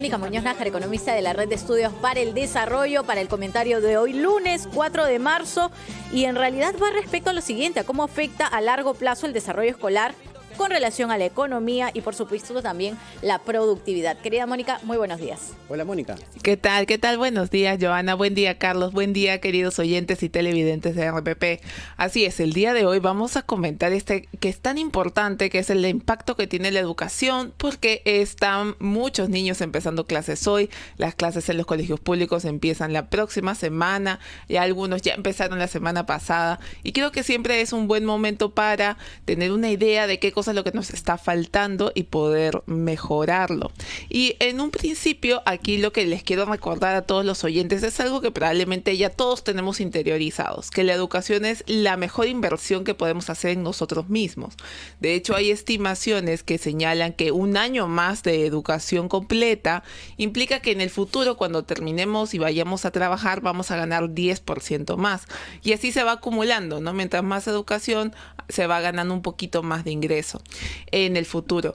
Mónica Muñoz Nájar, economista de la Red de Estudios para el Desarrollo, para el comentario de hoy, lunes 4 de marzo. Y en realidad va respecto a lo siguiente, a cómo afecta a largo plazo el desarrollo escolar con relación a la economía y, por supuesto, también la productividad. Querida Mónica, muy buenos días. Hola, Mónica. ¿Qué tal? ¿Qué tal? Buenos días, Joana. Buen día, Carlos. Buen día, queridos oyentes y televidentes de RPP. Así es, el día de hoy vamos a comentar que es tan importante, que es el impacto que tiene la educación, porque están muchos niños empezando clases hoy. Las clases en los colegios públicos empiezan la próxima semana, y algunos ya empezaron la semana pasada. Y creo que siempre es un buen momento para tener una idea de qué cosa es lo que nos está faltando y poder mejorarlo. Y en un principio, aquí lo que les quiero recordar a todos los oyentes es algo que probablemente ya todos tenemos interiorizados, que la educación es la mejor inversión que podemos hacer en nosotros mismos. De hecho, hay estimaciones que señalan que un año más de educación completa implica que en el futuro, cuando terminemos y vayamos a trabajar, vamos a ganar 10% más. Y así se va acumulando, ¿no? Mientras más educación, se va ganando un poquito más de ingreso en el futuro.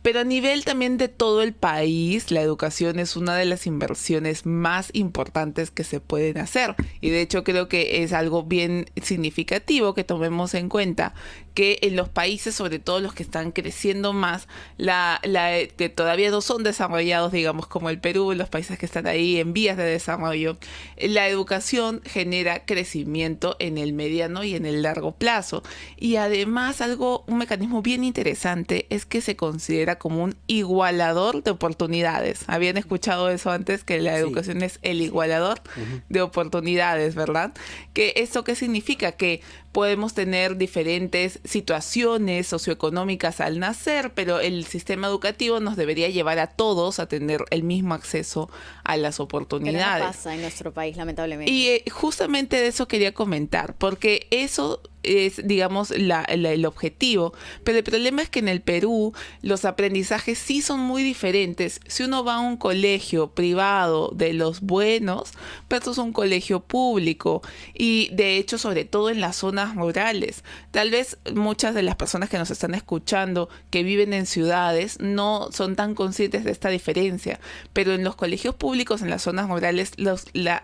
Pero a nivel también de todo el país, la educación es una de las inversiones más importantes que se pueden hacer. Y de hecho creo que es algo bien significativo que tomemos en cuenta que en los países, sobre todo los que están creciendo más, que todavía no son desarrollados, digamos, como el Perú, los países que están ahí en vías de desarrollo, la educación genera crecimiento en el mediano y en el largo plazo. Y además un mecanismo bien interesante es que se considera como un igualador de oportunidades. ¿Habían escuchado eso antes? Que la educación es el igualador de oportunidades, ¿verdad? ¿Eso qué significa? Que podemos tener diferentes situaciones socioeconómicas al nacer, pero el sistema educativo nos debería llevar a todos a tener el mismo acceso a las oportunidades. Pero no pasa en nuestro país, lamentablemente. Y justamente de eso quería comentar, porque eso es, digamos, el objetivo. Pero el problema es que en el Perú los aprendizajes sí son muy diferentes. Si uno va a un colegio privado de los buenos versus un colegio público, y de hecho, sobre todo en las zonas rurales. Tal vez muchas de las personas que nos están escuchando que viven en ciudades no son tan conscientes de esta diferencia, pero en los colegios públicos en las zonas rurales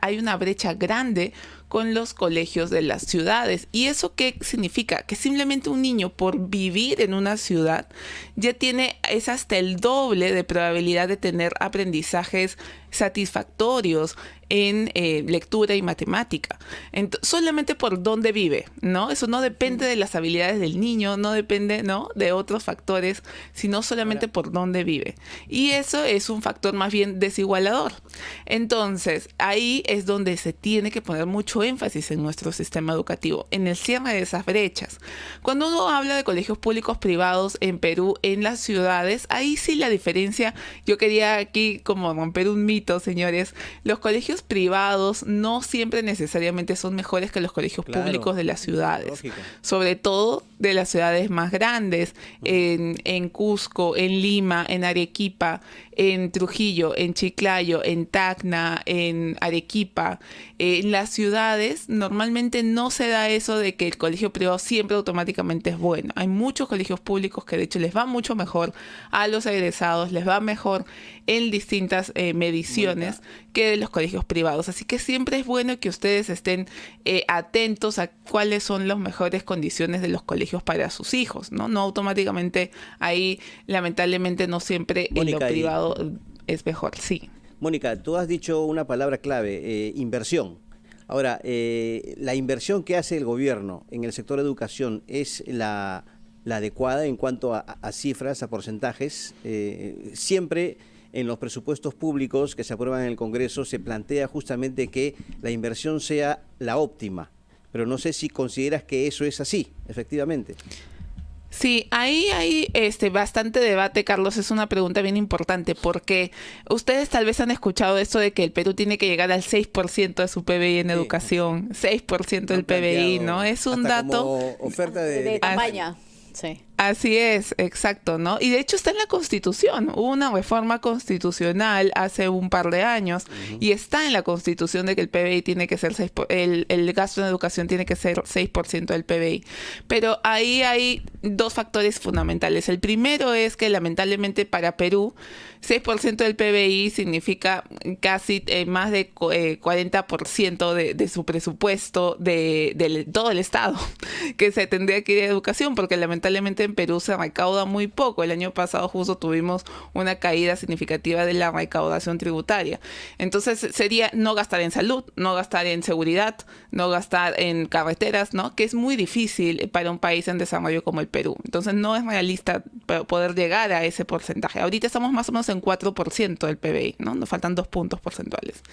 hay una brecha grande con los colegios de las ciudades. ¿Y eso qué significa? Que simplemente un niño, por vivir en una ciudad, ya es hasta el doble de probabilidad de tener aprendizajes satisfactorios en lectura y matemática. Solamente por dónde vive, ¿no? Eso no depende de las habilidades del niño, no depende, ¿no?, de otros factores, sino solamente por dónde vive. Y eso es un factor más bien desigualador. Entonces, ahí es donde se tiene que poner mucho énfasis en nuestro sistema educativo, en el cierre de esas brechas. Cuando uno habla de colegios públicos privados en Perú, en las ciudades, ahí sí la diferencia, yo quería aquí como romper un mito, señores. Los colegios privados no siempre necesariamente son mejores que los colegios públicos de las ciudades. Lógico. Sobre todo de las ciudades más grandes, en Cusco, en Lima, en Arequipa, en Trujillo, en Chiclayo, en Tacna, en Arequipa. En las ciudades normalmente no se da eso de que el colegio privado siempre automáticamente es bueno. Hay muchos colegios públicos que de hecho les va mucho mejor a los egresados, les va mejor en distintas mediciones que los colegios privados. Así que siempre es bueno que ustedes estén atentos a cuáles son las mejores condiciones de los colegios para sus hijos, ¿no? No automáticamente ahí, lamentablemente, no siempre en lo privado es mejor, sí. Mónica, tú has dicho una palabra clave, inversión. Ahora, la inversión que hace el gobierno en el sector educación es la adecuada en cuanto a cifras, a porcentajes. Siempre en los presupuestos públicos que se aprueban en el Congreso se plantea justamente que la inversión sea la óptima, pero no sé si consideras que eso es así, efectivamente. Sí, ahí hay bastante debate, Carlos. Es una pregunta bien importante porque ustedes tal vez han escuchado esto de que el Perú tiene que llegar al 6% de su PBI en educación, 6% del PBI, ¿no? Es un dato como oferta de campaña. Sí. Así es, exacto, ¿no? Y de hecho está en la Constitución. Hubo una reforma constitucional hace un par de años y está en la Constitución de que el PBI tiene que ser el gasto en educación tiene que ser 6% del PBI. Pero ahí hay dos factores fundamentales. El primero es que lamentablemente para Perú 6% del PBI significa casi más de 40% de su presupuesto de todo el Estado que se tendría que ir a educación, porque lamentablemente en Perú se recauda muy poco. El año pasado justo tuvimos una caída significativa de la recaudación tributaria. Entonces sería no gastar en salud, no gastar en seguridad, no gastar en carreteras, ¿no? Que es muy difícil para un país en desarrollo como el Perú. Entonces no es realista poder llegar a ese porcentaje. Ahorita estamos más o menos en 4% del PBI, ¿no? Nos faltan 2 puntos porcentuales.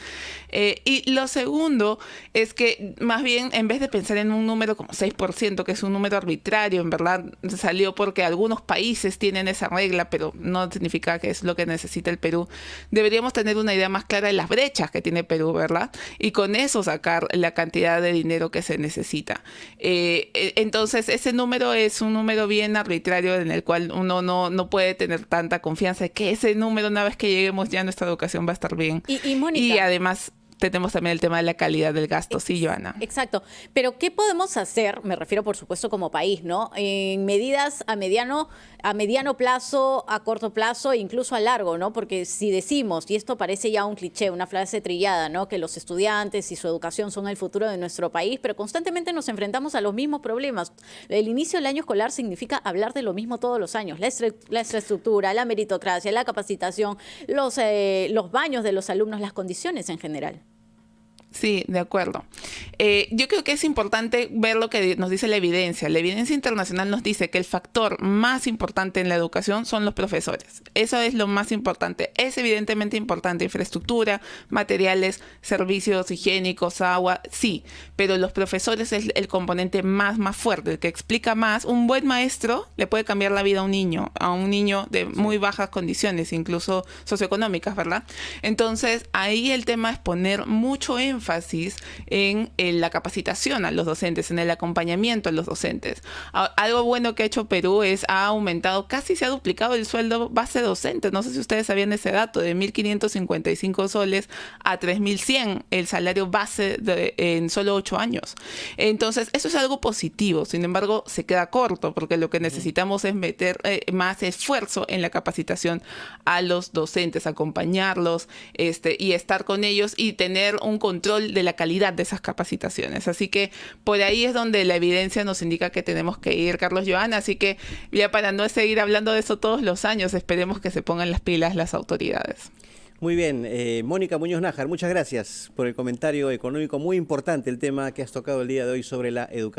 Y lo segundo es que más bien en vez de pensar en un número como 6%, que es un número arbitrario, en verdad salió porque algunos países tienen esa regla, pero no significa que es lo que necesita el Perú. Deberíamos tener una idea más clara de las brechas que tiene Perú, ¿verdad? Y con eso sacar la cantidad de dinero que se necesita. Entonces, ese número es un número bien arbitrario en el cual uno no puede tener tanta confianza de que ese número, una vez que lleguemos ya nuestra educación va a estar bien. Y Mónica, y además tenemos también el tema de la calidad del gasto, sí, Joana. Exacto. Pero ¿qué podemos hacer? Me refiero, por supuesto, como país, ¿no? En medidas a mediano plazo, a corto plazo e incluso a largo, ¿no? Porque si decimos, y esto parece ya un cliché, una frase trillada, ¿no? Que los estudiantes y su educación son el futuro de nuestro país, pero constantemente nos enfrentamos a los mismos problemas. El inicio del año escolar significa hablar de lo mismo todos los años. La infraestructura, la meritocracia, la capacitación, los baños de los alumnos, las condiciones en general. Sí, de acuerdo. Yo creo que es importante ver lo que nos dice la evidencia. La evidencia internacional nos dice que el factor más importante en la educación son los profesores. Eso es lo más importante. Es evidentemente importante infraestructura, materiales, servicios higiénicos, agua, sí, pero los profesores es el componente más fuerte, el que explica más. Un buen maestro le puede cambiar la vida a un niño de muy bajas condiciones, incluso socioeconómicas, ¿verdad? Entonces, ahí el tema es poner mucho énfasis en la capacitación a los docentes, en el acompañamiento a los docentes. Algo bueno que ha hecho Perú ha aumentado, casi se ha duplicado el sueldo base docente. No sé si ustedes sabían ese dato, de 1.555 soles a 3.100 el salario base en solo 8 años. Entonces, eso es algo positivo. Sin embargo, se queda corto porque lo que necesitamos es meter más esfuerzo en la capacitación a los docentes, acompañarlos y estar con ellos y tener un control de la calidad de esas capacitaciones. Así que por ahí es donde la evidencia nos indica que tenemos que ir, Carlos, Joana. Así que ya para no seguir hablando de eso todos los años, esperemos que se pongan las pilas las autoridades. Muy bien, Mónica Muñoz Nájar, muchas gracias por el comentario económico muy importante, el tema que has tocado el día de hoy sobre la educación.